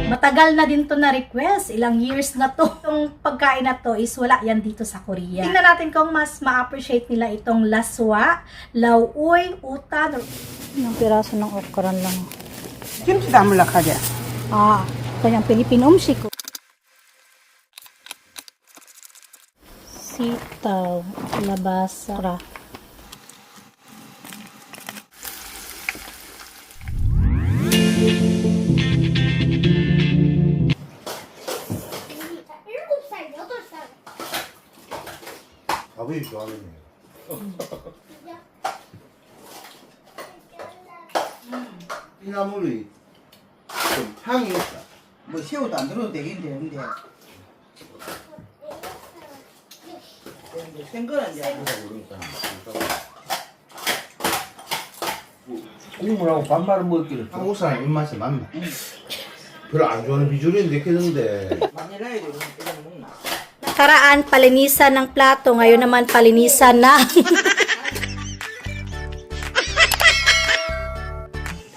Matagal na din to na request. Ilang years na to. Itong pagkain na to is wala yan dito sa Korea. Tingnan natin kung mas ma-appreciate nila itong laswa, lauoy, utan. Yung piraso ng okra lang. 김치 담으려고 하자. Ah, kanyang Pilipino umsik. Sitaw, labasa, okra. 아버지 좋아하는 이 나물이 좀 향이 있다. 뭐 새우도 안 들어도 되긴 되는데. 생거는 이제 국물하고 반말을 먹기를 한국 사람 입맛에 맞나? 별로 안 좋아하는 비주얼이 느껴지는데 많이 넣어야 되고 이런 먹나. Nakaraan, palinisan ng plato. Ngayon naman, palinisan ng...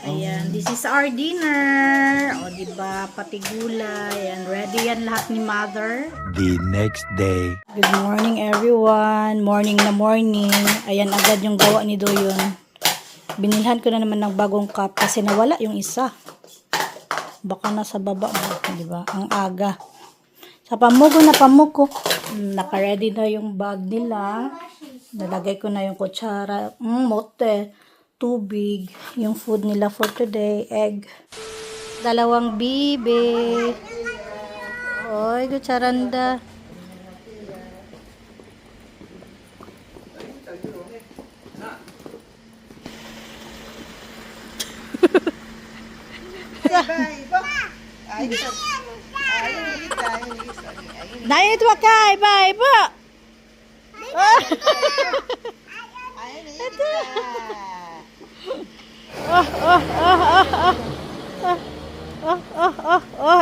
Ayan, this is our dinner. O, diba, pati gulay. Ayan, ready yan lahat ni Mother. The next day. Good morning, everyone. Morning na morning. Ayan, agad yung gawa ni Doyon. Binilhan ko na naman ng bagong cup kasi nawala yung isa. Baka nasa baba ba, diba? Ang aga. Sa pamugo na pamuko. Naka-ready na yung bag nila. Nalagay ko na yung kutsara. Mote. Tubig. Yung food nila for today. Egg. Dalawang bibe. Oy, kutsaranda. Nain ito kay bye ba?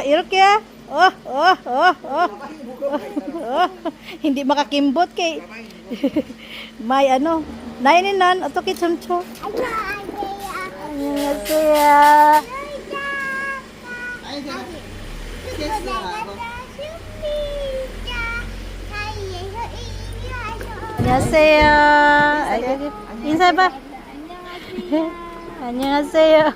이렇게 hindi makakimbot kay may ano naininan 어떻게 참초 안녕하세요 안녕하세요. 인사해봐. 안녕하세요.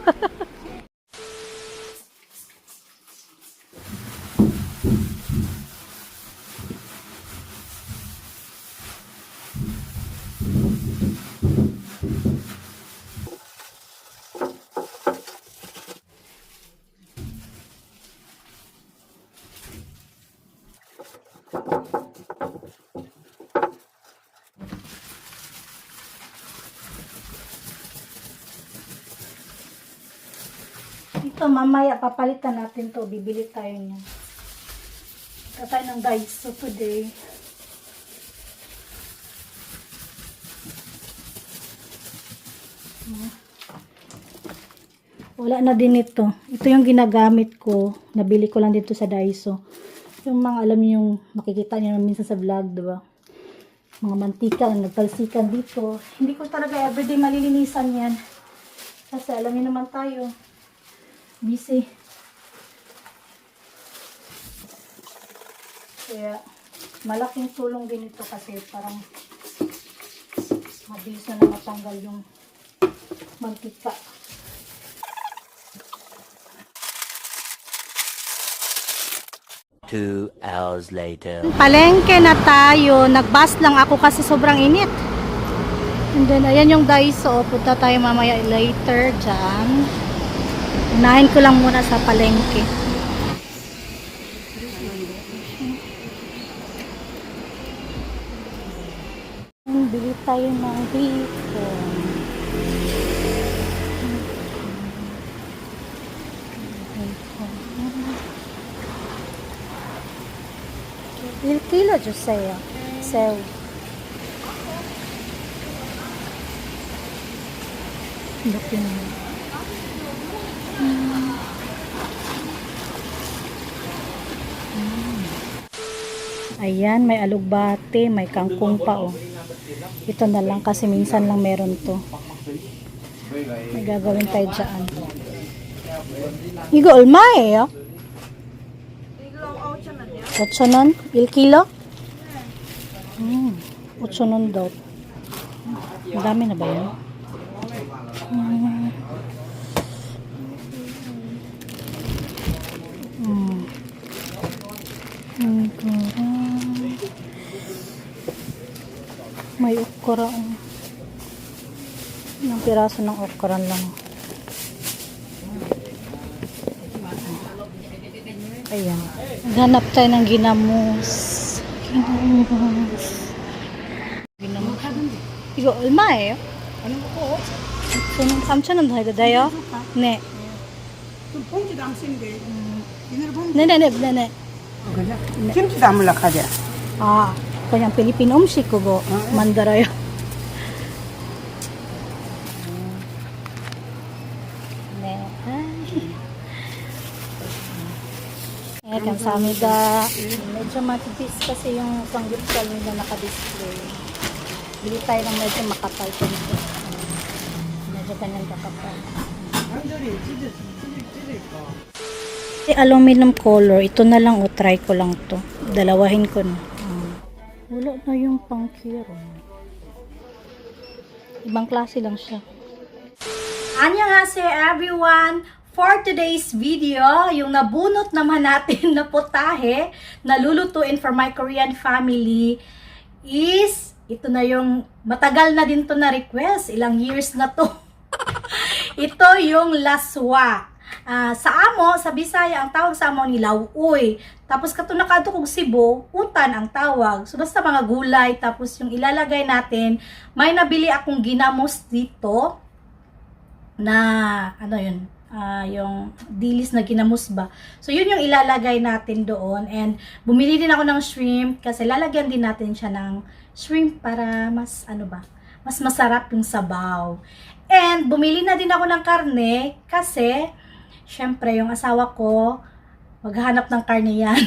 Ito, mamaya papalitan natin to. Bibili tayo niya. Ito tayo ng Daiso today. Wala na din ito. Ito yung ginagamit ko. Nabili ko lang dito sa Daiso. Yung mga alam niyo yung makikita niyo minsan sa vlog, diba? Mga mantika na nagtalsikan dito. Hindi ko talaga everyday malilinisan yan. Kasi alam niyo naman tayo. Busy. Kaya, malaking tulong din ito kasi parang mabilis na matanggal yung mantika. Two hours later. Palengke na tayo. Nagbus lang ako kasi sobrang init. And then, ayan yung Daiso. Punta tayo mamaya later dyan. Unahin ko lang muna sa palengke. Bili tayo ng hipon. Il kilo giuseppe. Seu. Laki naman. Ayan, may alugbate, may kangkong pa oh. Ito na lang kasi minsan lang meron to. May gagawin tayo dyan. Igo ulmay oh. 8 non? Il kilo? 8 non daw. Madami na ba yun? May okra. Ilang piraso ng okra lang. Ayan. Naghanap tayo ng ginamos. Ginamos. Igo, ulma eh. Ano ko? Sunong 3,000원 더 해도 돼요? 네. 봉지도 안 쓰는데. 이날 봉지. 네네네. 그죠? 김치 담으려 하자. 아, 그냥 필리핀 음식 그거 만들어요. 네. Eh, kamsamida. Medyo matipis kasi yung panggipsal nila naka-display. Bili tayo ng medyo makapal ko nito. Medyo ganyan kakapal. Aluminum color. Ito na lang o try ko lang to. Dalawahin ko na. Wala na yung pangkiro. Ibang klase lang siya. Annyeonghaseyo everyone! For today's video, yung nabunot naman natin na putahe na lulutuin for my Korean family is, ito na yung matagal na din to na request. Ilang years na to. Ito yung laswa. Sa amo, sa Bisaya, ang tawag sa amo ni lauoy. Tapos kato nakadto kog Cebu, utan ang tawag. So basta mga gulay, tapos yung ilalagay natin, may nabili akong ginamos dito na ano yun, yung dilis na ginamos ba. So yun yung ilalagay natin doon, and bumili din ako ng shrimp kasi lalagyan din natin siya ng shrimp para mas ano ba, mas masarap yung sabaw. And bumili na din ako ng karne kasi syempre, yung asawa ko, maghahanap ng karne yan.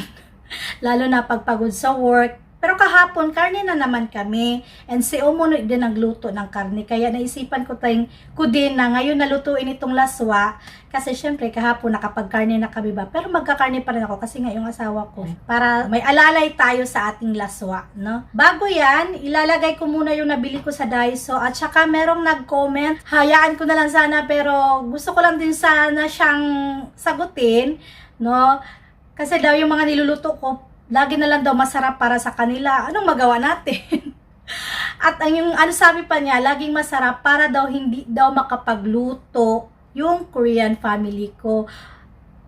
Lalo na pagpagod sa work. Pero kahapon, karne na naman kami. And si Omo din nagluto ng karne. Kaya naisipan ko din na ngayon nalutuin itong laswa. Kasi syempre, kahapon nakapag-karne na kami ba. Pero magkakarne pa rin ako kasi nga yung asawa ko. Para may alalay tayo sa ating laswa. No? Bago yan, ilalagay ko muna yung nabili ko sa Daiso. At saka merong nag-comment. Hayaan ko na lang sana pero gusto ko lang din sana siyang sagutin. No? Kasi daw yung mga niluluto ko, lagi na lang daw masarap para sa kanila. Anong magawa natin? At ang yung ano sabi pa niya, laging masarap para daw hindi daw makapagluto yung Korean family ko.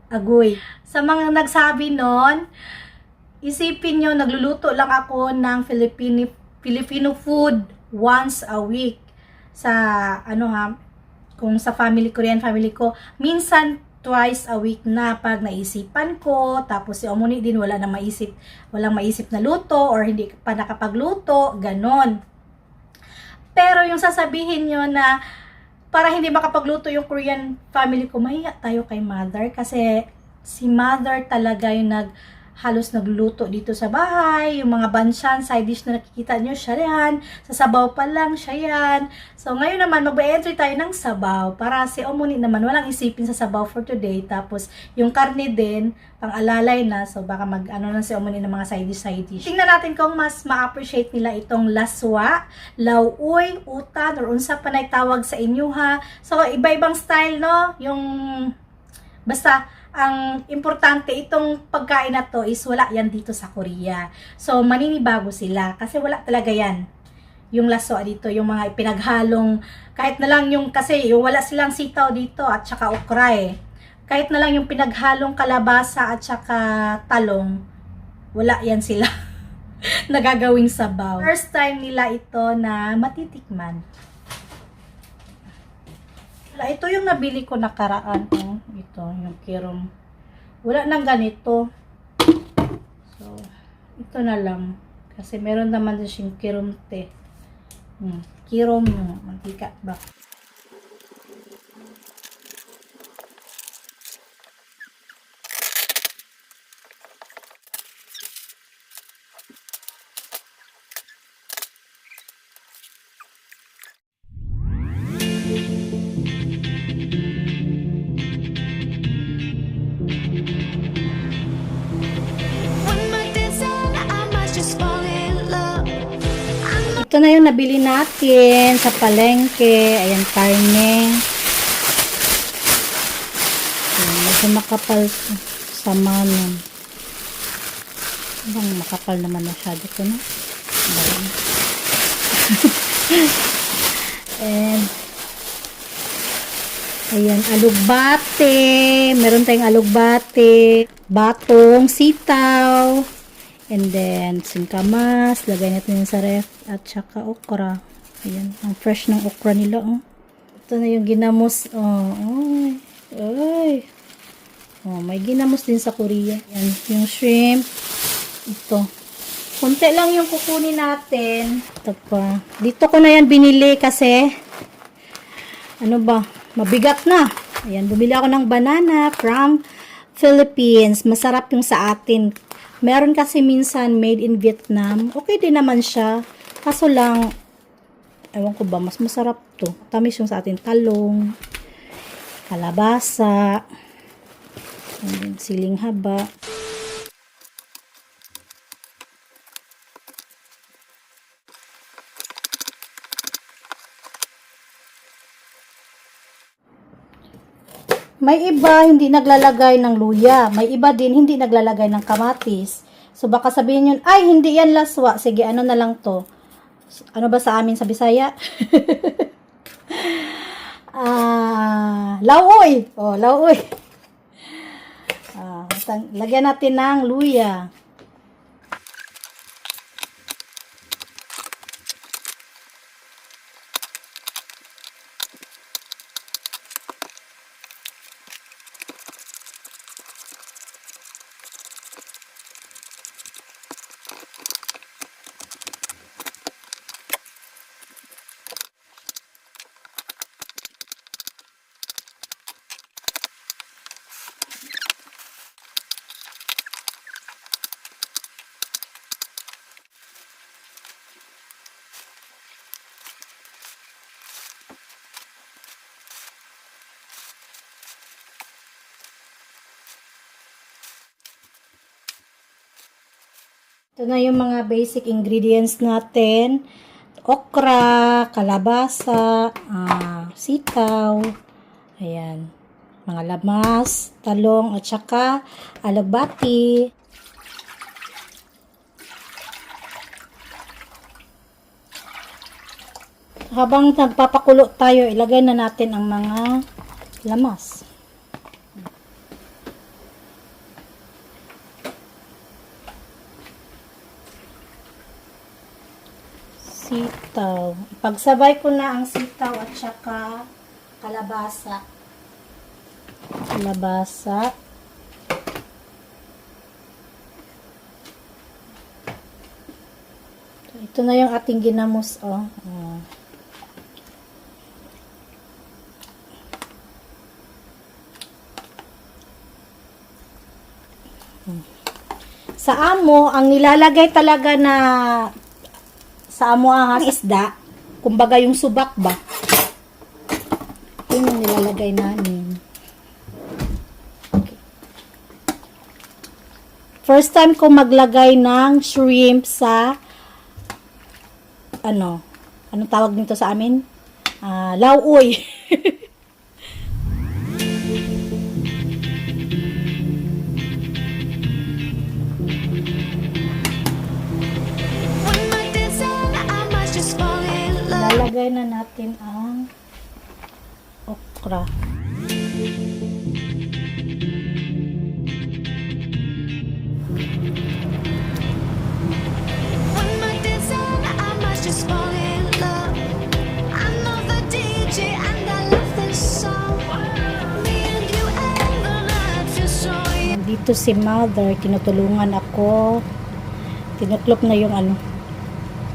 Agoy. Sa mga nagsabi nun, isipin nyo, nagluluto lang ako ng Filipino food once a week. Sa ano ha, kung sa Korean family ko, minsan twice a week na pag naisipan ko, tapos si Omoni din walang maisip na luto or hindi pa nakapagluto, ganon. Pero yung sasabihin nyo na para hindi makapagluto yung Korean family ko, mahiya tayo kay mother kasi si mother talaga yung halos nagluluto dito sa bahay. Yung mga bansyan, side dish na nakikita nyo, siya yan. Sa sabaw pa lang, siya yan. So, ngayon naman, mag-entry tayo ng sabaw. Para si Omoni naman, walang isipin sa sabaw for today. Tapos, yung karne din, pang alalay na. So, baka mag-ano na si Omoni ng mga side dish. Tingnan natin kung mas ma-appreciate nila itong laswa, lauoy, utan, or unsa pa na tawag sa inyo ha. So, iba-ibang style, no? Yung, basta, ang importante, itong pagkain na to is wala yan dito sa Korea. So, maninibago sila. Kasi wala talaga yan. Yung laswa dito, yung mga pinaghalong, kahit na lang yung, kasi yung wala silang sitaw dito at saka okra eh. Kahit na lang yung pinaghalong kalabasa at saka talong, wala yan sila. Nagagawing sabaw. First time nila ito na matitikman. Ito yung nabili ko nakaraan. Ito, yung kirom. Wala nang ganito. So, ito na lang. Kasi meron naman din siyang kirom te. Kirom yung mantika ba. Ito na yung nabili natin sa palengke. Ayan, karne. Ayan, medyo makapal sa manon. Bang makapal naman masyado ko, no? And ayan, alugbate. Meron tayong alugbate, batong, sitaw, and then singkamas. Lagay natin yun sa ref. At saka okra. Ayan, ang fresh ng okra nila, oh. Ito na yung ginamos. Oh, ay. Ay. Oh, may ginamos din sa Korea. Ayan, yung shrimp. Ito. Kunti lang yung kukunin natin. Ito pa. Dito ko na yan binili kasi ano ba? Mabigat na. Ayan, bumili ako ng banana from Philippines. Masarap yung sa atin. Meron kasi minsan made in Vietnam. Okay din naman siya. Kaso lang, ewan ko ba, mas masarap to. Tamis yung sa atin. Talong, kalabasa, and then siling haba. May iba hindi naglalagay ng luya. May iba din hindi naglalagay ng kamatis. So baka sabihin yun, ay hindi yan laswa. Sige, ano na lang to. Ano ba sa amin sa Bisaya? Lauoy. Oh, lauoy. Lagyan natin ng luya. Ito na yung mga basic ingredients natin. Okra, kalabasa, sitaw, ayan, mga lamas, talong, at saka alugbati. Habang nagpapakulo tayo, ilagay na natin ang mga lamas. Sitaw. Pagsabay ko na ang sitaw at saka kalabasa. Kalabasa. Ito na yung ating ginamos, oh. Sa amo, ang nilalagay talaga na sa amo ang isda, kumbaga yung subak ba, yun yung nilalagay namin. Okay. First time ko maglagay ng shrimp sa anong tawag nito sa amin? Lauoy. Lalagay na natin ang okra. Nandito si mother, tinutulungan ako. Tinuklop na yung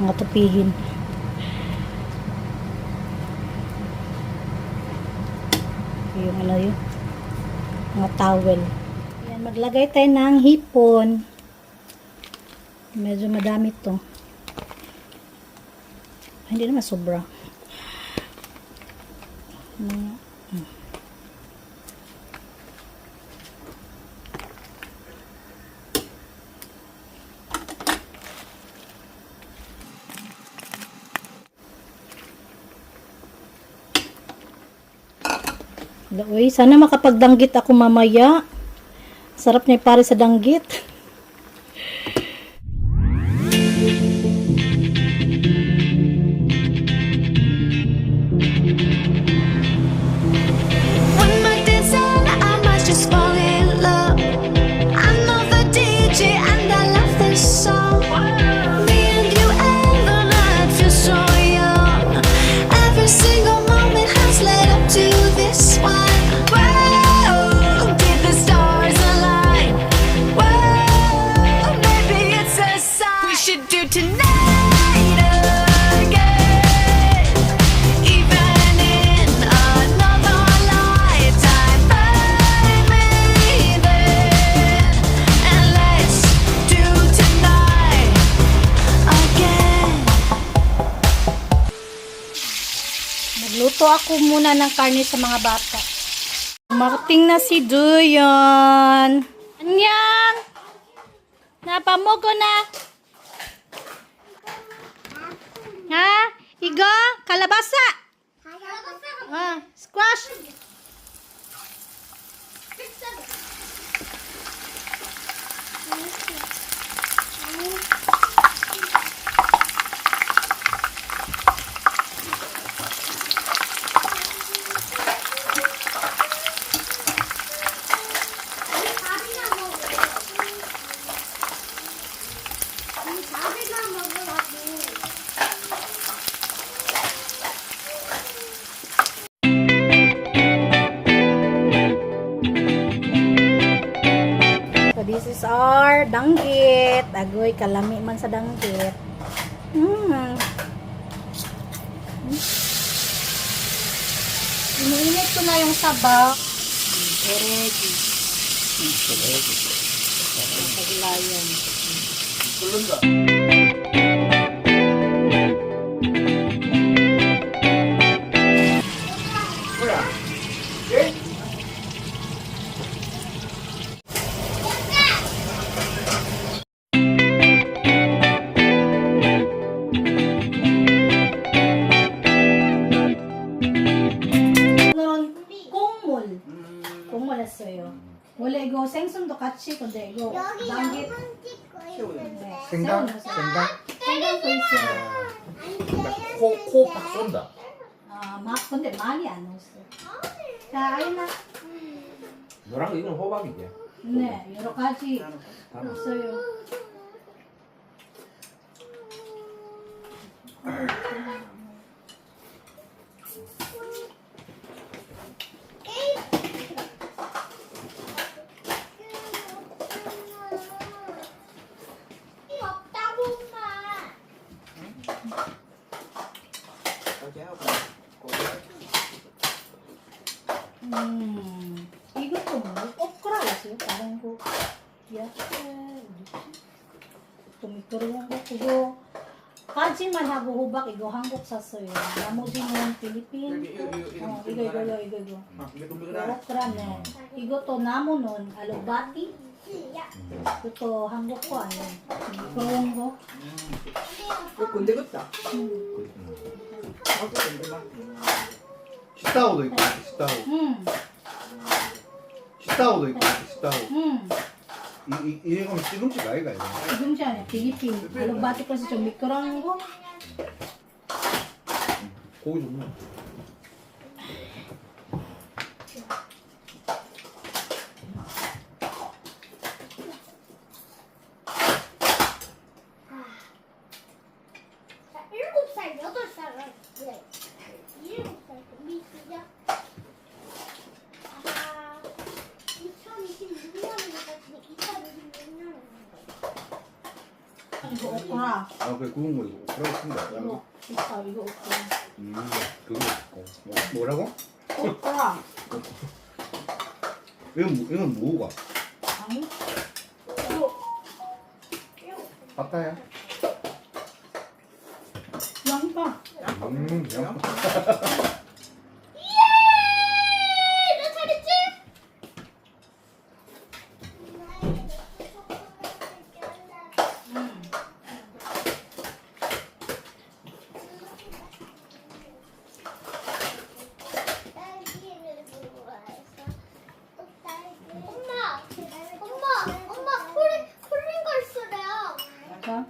mga tupihin. Yung yun, mga towel. Ayan, maglagay tayo ng hipon. Medyo madami to. Hindi naman sobra. Uy, sana makapagdanggit ako mamaya. Sarap niya pare sa danggit. When my days end, I might just fall in love. I know the DJ and I love this song. Me and you and the night feels so young. Every single moment has led up to this one. Whoa, did the stars align? Whoa, maybe it's a sign. We should do tonight again. Even in another lifetime, find me then, and let's do tonight again. Magluto ako muna ng karne sa mga bata. Marting na si Duyon. Anyang! Napamugo na. Ha? Igo? Kalabasa? Ah, squash? So this is our danggit. Agoy, kalami man sa danggit. Iniinit ko na yung sabaw. Ready. Paglayan. Noon, kungmol. Kungmol na sa'yo. Wala igo, 생선 도 같이 근데 이거 danggit. 생강? 생강? 생강도 있어요. 코팍 쏜다. 아, 근데 많이 안 넣었어. 자, 아이나. 너랑 이건 호박이지. 네, 여러 가지 있어요. 이것도 뭐 오크라였어요? 다른 거 야채 토미토리한 거 그거 가지만 하고 호박 이거 한국 샀어요. 나머지는 필리핀. 이거. 오크라네. 이것도 나무는 알로바티. 이것도 한국 거 아니에요. 그런 거. 군대 같다. 시타오도 있고, 시타오. 시타오도 있고, 시타오. 이건 시금치 아이가 이거. 지금지 아니야. 필리핀. 알로바티 거서 좀 미끄러운 거. 고기 좋네. 이거 오크라. 아, 그래 구운 거 이거 오크라 쓴다. 이거 있어. 이거 오크라. 그거 있고. 뭐라고? 오크라. 이건 뭐가? 아니? 이거 바타야? 양파. 양파. Aka?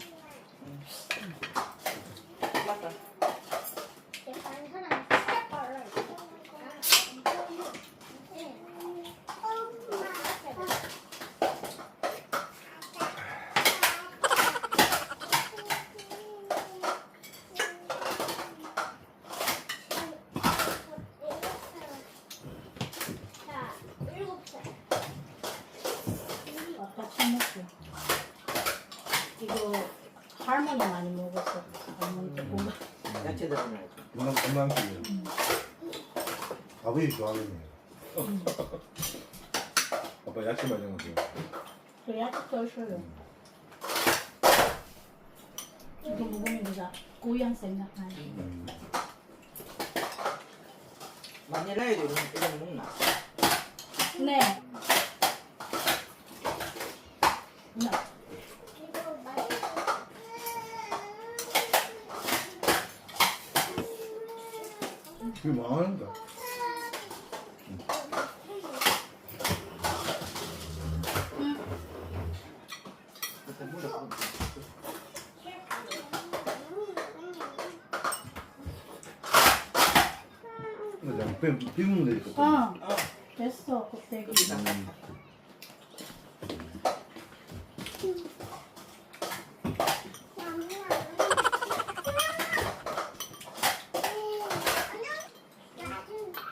같이 먹고. 이거 할머니 많이 먹었어. 할머니 조금. 야채 들어가야지. 건강식이야. 아버지 좋아하겠네. 아빠 야채 많이 먹어요. 저 야채 떠셔요. 이거 먹으면 내가 고향 생각나네. 마닐라에도 이런 먹나? 네. 네. 그게 뭐 하는가? 그때 물어. 그냥 비우면 되니까. 어. 됐어. 곱빼기.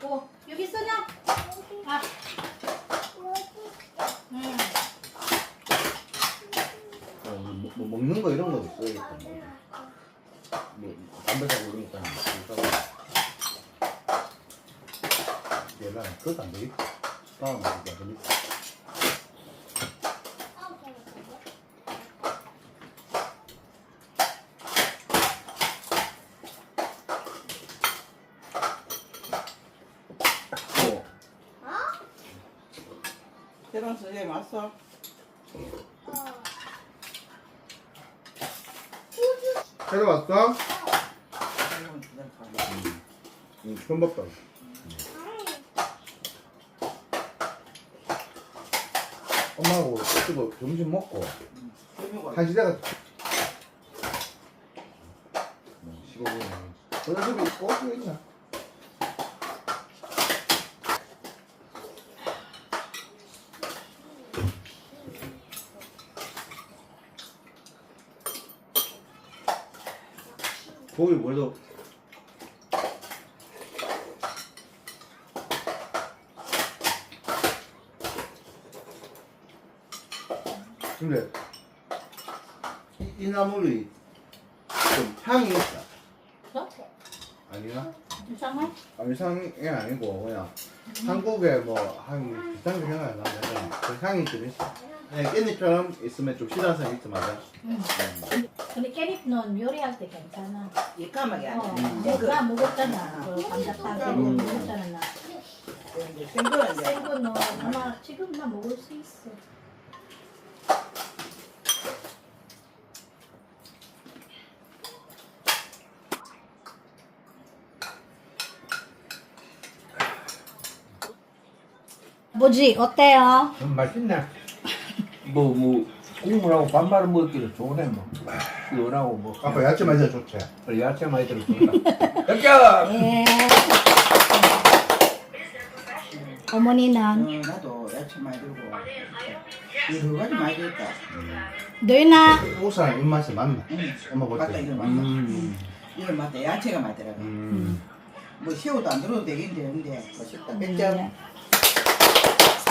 오, 여기 있어냐? 아. 뭐 먹는 거 이런 거 있어야겠다. 뭐 담배 사고 이런 거 있잖아. 얘가 그것도 안 되겠다. 다음 안 되겠다. 새로운 선생님 왔어? 새로 왔어? 새로운 선생님 왔어. 응, 처음 봤다. 엄마하고 그거 점심 먹고 한 시대가 15분. 오늘 집에 있고 어디 있냐? 고기 뭐래도 근데 이 나물이 좀 향이 있다. 어? 아니나? 이상해? 아니 향이 아니고 그냥 한국의 뭐 향이 비슷한 게 생각이 나는데 그 향이 좀 있어. 그냥 깻잎처럼 있으면 좀 시다서 있지 맞아. 근데 깻잎 넌 요리할 때 괜찮아. 이 까마귀 어, 아니야. 내가 먹었잖아. 그 감자탕 먹었잖아. 나. 생거는 이제 생거 너 아마 지금 나 먹을 수 있어. 뭐지? 어때요? 맛있네. 뭐 국물하고 반말을 먹기도 좋네 뭐. 시원하고 뭐. 아빠 야채 많이 잘 좋대. 야채 많이 들어 좋다. 깜짝. 예. 어머니는 나도 야채 많이 들고 여러 가지 많이 들었다. 너희나 한국 사람 입맛에 맞나? 엄마 볼 맞다 때. 이거 맞다. 이거 맞다. 야채가 많이 들어가. 뭐 새우도 안 들어도 되긴데 근데 맛있다. 백점.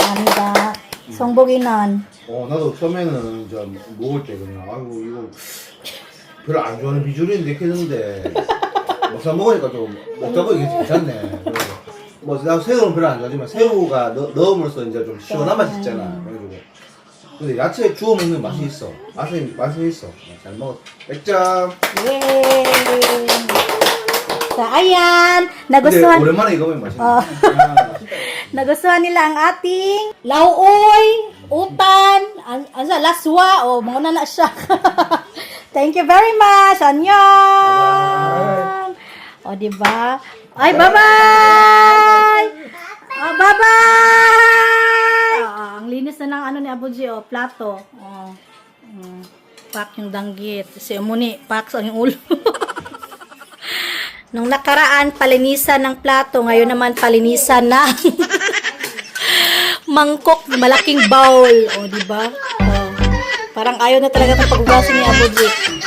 감사합니다. 성복이는 나도 처음에는 좀 먹을 때 그냥 아이고 이거 별로 안 좋아하는 비주얼인데 했는데 먹다 먹으니까 좀 먹다 보니 이게 괜찮네. 그래서 나 새우는 별로 안 좋아하지만 새우가 넣음으로써 이제 좀 시원한 맛이 있잖아. 그래가지고 근데 야채 주워 먹는 맛이 있어. 맛이 있어. 잘 먹었어. 100점. 예. Sa ayan, 근데 nagustuhan 오랜만에 이거 먹으면 맛있네. nagustuhan nila ang ating lauoy, utan, sa laswa, mga na siya. Thank you very much. Annyeong. O, diba? Ay, bye-bye! Bye-bye! Ang linis na ng ano ni Abuji, plato. Pak yung danggit. Si Umuni, pak ang ulo. Nung nakaraan, palinisan ng plato. Ngayon naman, palinisan ng mangkok, malaking bowl. O, diba? O, parang ayaw na talaga itong paghugasin ni Abu Jik.